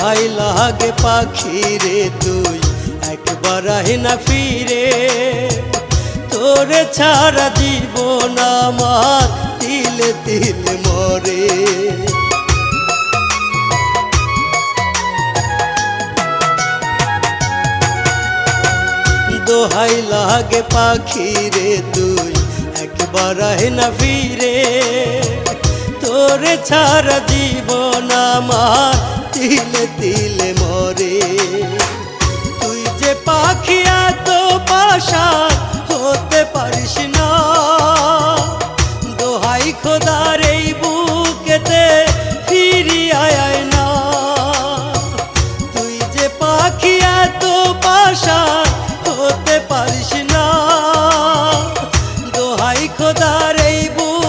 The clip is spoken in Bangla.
দোহাই লাগে পাখি রে তুই একবার আহি না ফিরে, তোরে ছাড়া জীবন আমার তিলে তিলে মরে। দোহাই লাগে পাখি রে তুই একবার আহি না ফিরে, তোরে ছাড়া জীবন আমার তিলে তিলে মরে। তুই যে পাখি এত পাশান হতে পারিস না, দোহাই খোদার এই